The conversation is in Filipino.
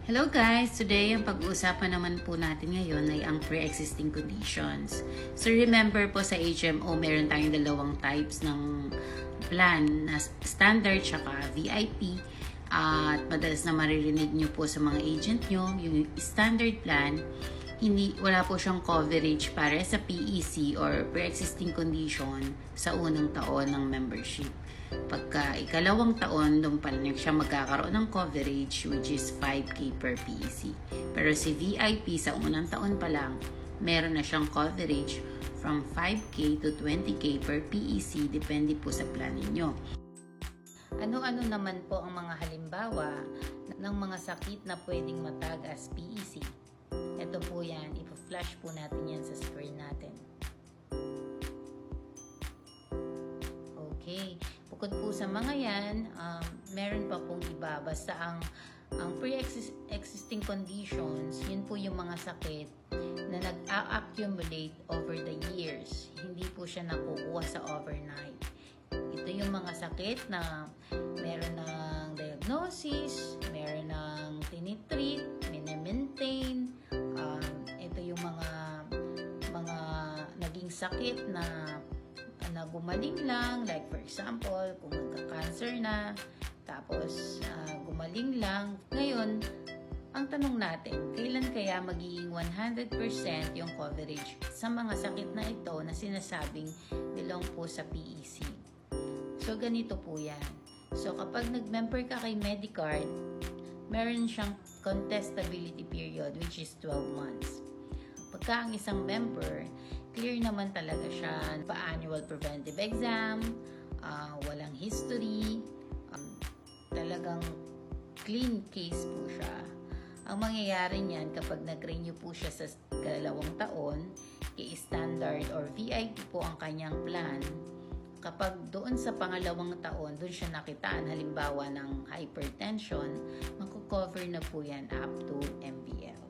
Hello guys! Today, ang pag-uusapan naman po natin ngayon ay ang pre-existing conditions. So remember po sa HMO, meron tayong dalawang types ng plan na standard tsaka VIP. At madalas na maririnig nyo po sa mga agent nyo, yung standard plan, wala po siyang coverage para sa PEC or pre-existing condition sa unang taon ng membership. Pagka ikalawang taon, doon pa rin siya magkakaroon ng coverage which is 5K per PEC. Pero si VIP sa unang taon pa lang, meron na siyang coverage from 5K to 20K per PEC depende po sa plan ninyo. Ano-ano naman po ang mga halimbawa ng mga sakit na pwedeng matag as PEC? Ito po yan, ipa-flash po natin yan sa screen natin. Okay, bukod po sa mga yan, meron pa pong iba. Basta ang pre-existing conditions, yun po yung mga sakit na nag-accumulate over the years. Hindi po siya nakukuha sa overnight. Ito yung mga sakit na meron ng diagnosis, meron ng tinitreat, mini-maintain. Ito yung mga naging sakit na gumaling lang, like for example, kung nagka-cancer na, tapos gumaling lang. Ngayon, ang tanong natin, kailan kaya magiging 100% yung coverage sa mga sakit na ito na sinasabing belong po sa PEC? So, ganito po yan. So, kapag nag-member ka kay Medicard, meron siyang contestability period which is 12 months. Pagka ang isang member, clear naman talaga siya, pa-annual preventive exam, walang history, talagang clean case po siya. Ang mangyayari niyan kapag nag-renew po siya sa 2 taon, i-standard or VIP po ang kanyang plan, kapag doon sa 2 taon, doon siya nakitaan, halimbawa ng hypertension, makukover na po yan up to MBL.